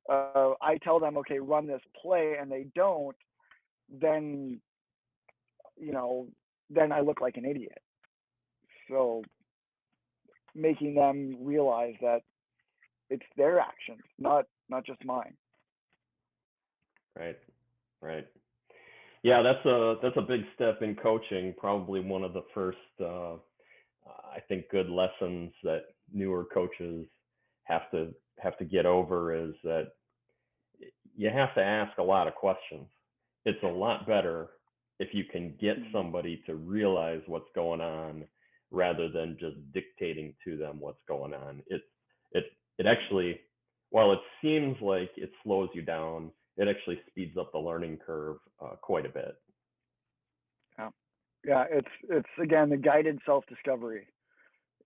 I tell them, okay, run this play, and they don't, then then I look like an idiot. So making them realize that it's their actions, not just mine. Right. Yeah, that's a big step in coaching. Probably one of the first, I think, good lessons that newer coaches have to get over is that you have to ask a lot of questions. It's a lot better if you can get somebody to realize what's going on rather than just dictating to them what's going on. It actually, while it seems like it slows you down, it actually speeds up the learning curve quite a bit. Yeah, it's again, the guided self-discovery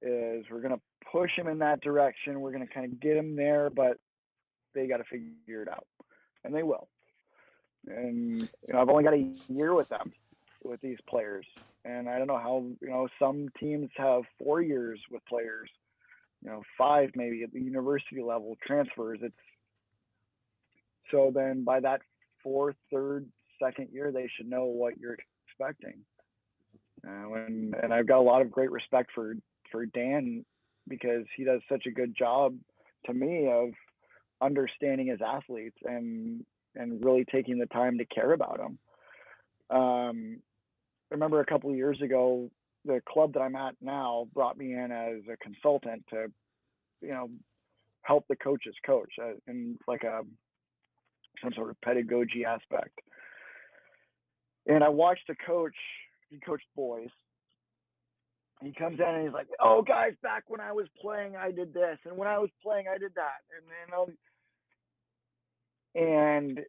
is we're going to push them in that direction. We're going to kind of get them there, but they got to figure it out, and they will. And I've only got a year with them, with these players, and I don't know how some teams have 4 years with players, 5 maybe at the university level, transfers. So then by that 4th, 3rd, 2nd year, they should know what you're expecting. And I've got a lot of great respect for Dan, because he does such a good job to me of understanding his athletes and really taking the time to care about them. I remember a couple of years ago, the club that I'm at now brought me in as a consultant to, help the coaches coach in some sort of pedagogy aspect. And I watched a coach. He coached boys. He comes in and he's like, "Oh, guys, back when I was playing, I did this, and when I was playing, I did that." And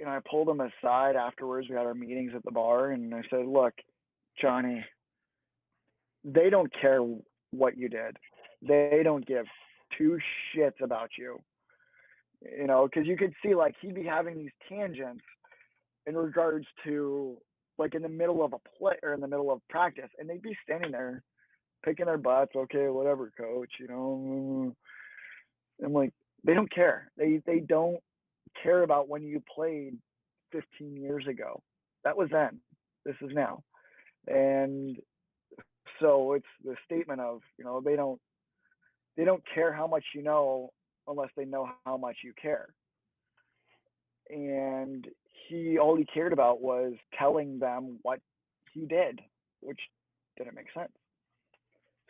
I pulled him aside afterwards. We had our meetings at the bar, and I said, "Look, Johnny, they don't care what you did. They don't give 2 shits about you." Because you could see he'd be having these tangents in regards to in the middle of a play or in the middle of practice, and they'd be standing there picking their butts. Okay, whatever, coach. I'm like, they don't care. They don't care about when you played 15 years ago. That was then. This is now. And so it's the statement of, they don't care how much you know unless they know how much you care. And all he cared about was telling them what he did, which didn't make sense.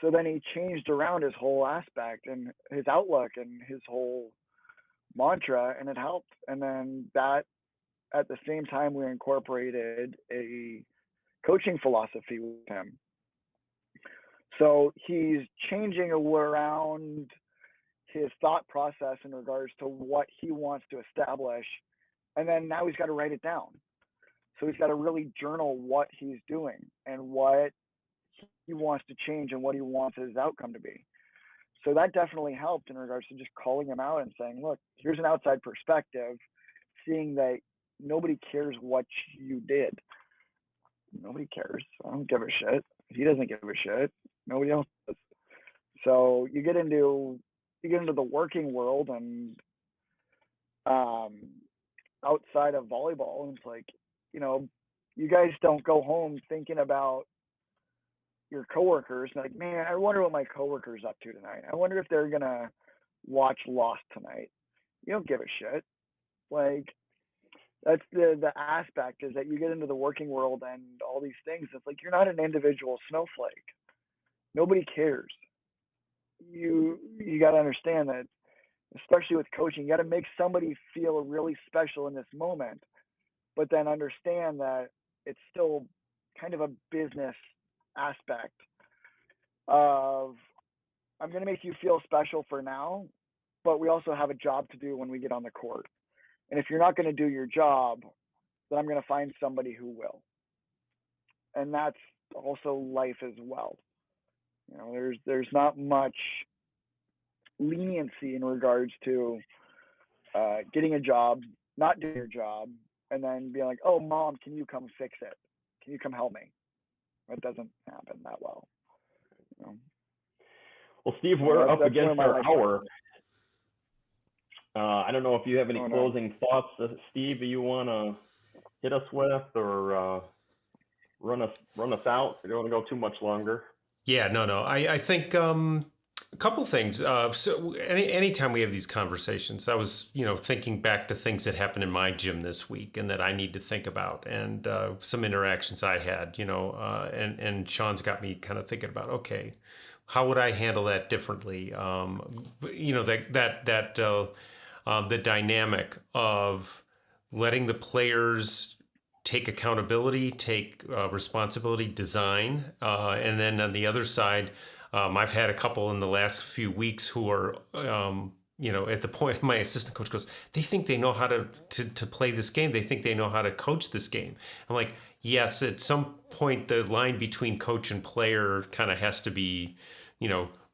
So then he changed around his whole aspect and his outlook and his whole mantra, and it helped. And then that, at the same time, we incorporated a coaching philosophy with him. So he's changing around his thought process in regards to what he wants to establish. And then now he's got to write it down. So he's got to really journal what he's doing and what he wants to change and what he wants his outcome to be. So that definitely helped in regards to just calling him out and saying, look, here's an outside perspective, seeing that nobody cares what you did. Nobody cares. I don't give a shit. He doesn't give a shit. Nobody else does. So you get into the working world and outside of volleyball, and it's like, you guys don't go home thinking about your coworkers and like, man, I wonder what my coworker's up to tonight. I wonder if they're gonna watch Lost tonight. You don't give a shit. Like, that's the aspect, is that you get into the working world and all these things. It's like, you're not an individual snowflake. Nobody cares. You got to understand that, especially with coaching, you got to make somebody feel really special in this moment, but then understand that it's still kind of a business aspect of, I'm going to make you feel special for now, but we also have a job to do when we get on the court. And if you're not going to do your job, then I'm going to find somebody who will. And that's also life as well. There's not much leniency in regards to getting a job, not doing your job, and then being like, oh, mom, can you come fix it? Can you come help me? That doesn't happen that well. Well, Steve, we're up against our hour. Story. I don't know if you have any closing thoughts, Steve, you want to hit us with, or run us out? We don't want to go too much longer. Yeah, no. I think a couple things. So anytime we have these conversations, I was thinking back to things that happened in my gym this week and that I need to think about, and some interactions I had. And Sean's got me kind of thinking about, okay, how would I handle that differently? The dynamic of letting the players take accountability, take responsibility, design, and then on the other side, I've had a couple in the last few weeks who are, at the point my assistant coach goes, they think they know how to play this game. They think they know how to coach this game. I'm like, yes, at some point the line between coach and player kind of has to be,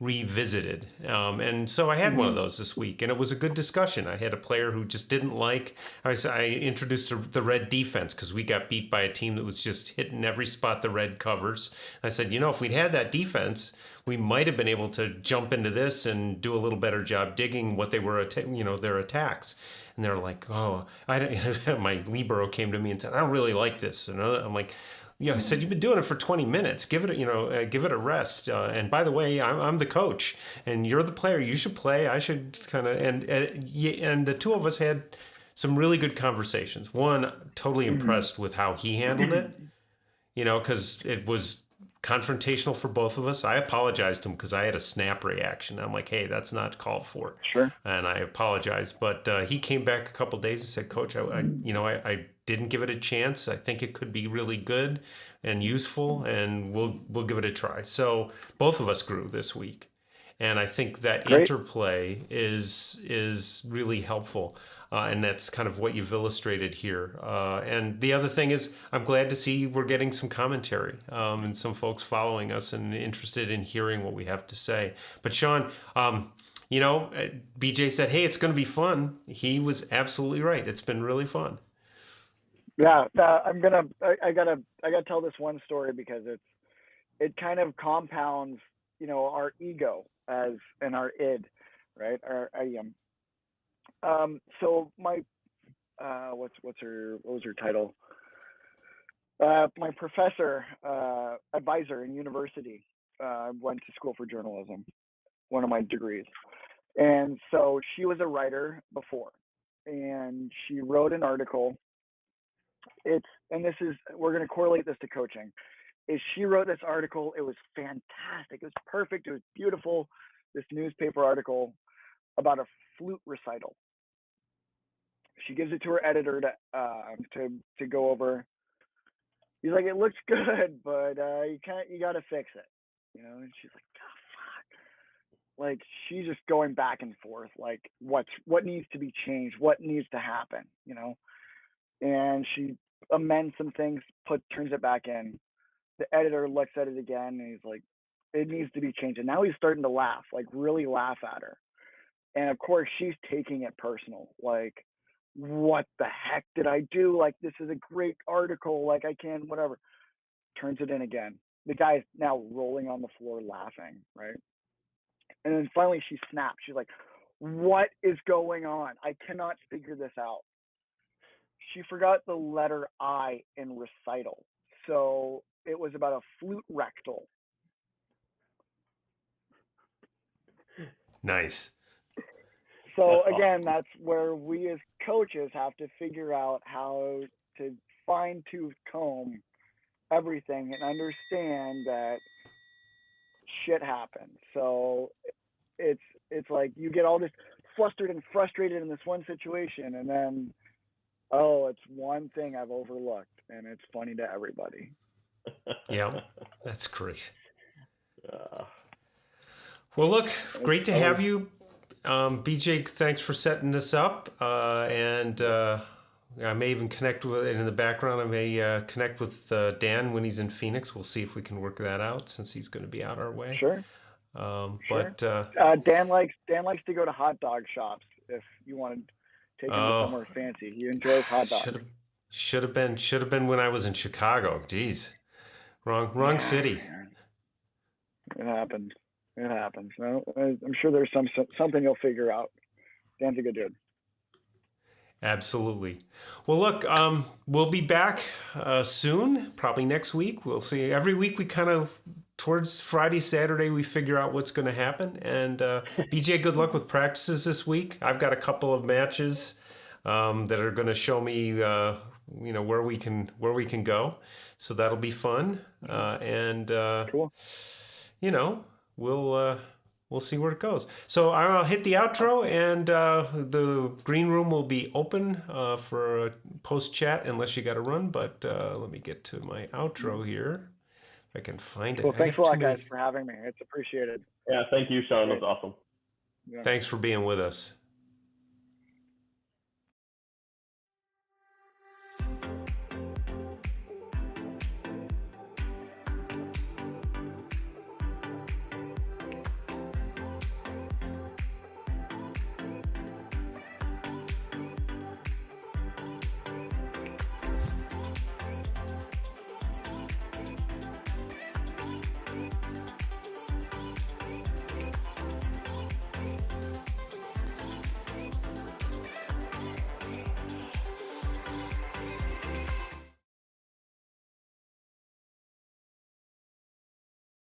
revisited. And so I had one of those this week, and it was a good discussion. I had a player who just didn't like, I introduced the red defense because we got beat by a team that was just hitting every spot the red covers. I said, if we'd had that defense, we might have been able to jump into this and do a little better job digging what they were, their attacks. And they're like, oh, I don't, my libero came to me and said, I don't really like this. And I'm like, I said, you've been doing it for 20 minutes. Give it a rest. And by the way, I'm the coach, and you're the player. You should play. I should kind of. And the two of us had some really good conversations. One, totally impressed with how he handled it. Because it was confrontational for both of us. I apologized to him because I had a snap reaction. I'm like, hey, that's not called for. Sure. And I apologized. But he came back a couple of days and said, Coach, I didn't give it a chance. I think it could be really good and useful, and we'll give it a try. So both of us grew this week. And I think that interplay is really helpful. And that's kind of what you've illustrated here. And the other thing is, I'm glad to see we're getting some commentary and some folks following us and interested in hearing what we have to say. But Sean, BJ said, hey, it's going to be fun. He was absolutely right. It's been really fun. Yeah, I gotta tell this one story because it kind of compounds, our ego and our id, right? Our so my what was her title? My professor, advisor in university, went to school for journalism, one of my degrees, and so she was a writer before, and she wrote an article. We're going to correlate this to coaching. She wrote this article. It was fantastic. It was perfect. It was beautiful. This newspaper article about a flute recital. She gives it to her editor to go over. he's like, it looks good, but you got to fix it, And she's like, oh, fuck. Like, she's just going back and forth, like what needs to be changed, what needs to happen, And she amends some things, turns it back in. The editor looks at it again, and he's like, it needs to be changed. And now he's starting to laugh, like really laugh at her. And of course, she's taking it personal, like, what the heck did I do? Like, this is a great article. Like, I can't, whatever. Turns it in again. The guy's now rolling on the floor laughing, right? And then finally she snaps. She's like, what is going on? I cannot figure this out. She forgot the letter I in recital. So it was about a flute rectal. Nice. So again, that's where we as coaches have to figure out how to fine tooth comb everything and understand that shit happens. So it's like you get all this flustered and frustrated in this one situation, and then it's one thing I've overlooked, and it's funny to everybody. Yeah, that's great. Well, look, great to have you. BJ, thanks for setting this up. And I may even connect with it in the background. I may connect with Dan when he's in Phoenix. We'll see if we can work that out since he's going to be out our way. Sure. But Dan likes to go to hot dog shops. If you want to take him to somewhere fancy, he enjoys hot dogs. Should have been when I was in Chicago. Jeez, wrong city. It happens. No, I'm sure there's something you'll figure out. Dan's a good dude. Absolutely. Well, look, we'll be back soon, probably next week. We'll see. Every week we kind of, towards Friday, Saturday, we figure out what's going to happen. And BJ, good luck with practices this week. I've got a couple of matches that are going to show me, where we can go. So that'll be fun. Cool. We'll see where it goes. So I'll hit the outro, and the green room will be open for a post chat unless you got to run. But let me get to my outro here. If I can find it. Well, thanks a lot, guys, for having me. It's appreciated. Yeah, thank you, Sean. That's awesome. Yeah. Thanks for being with us.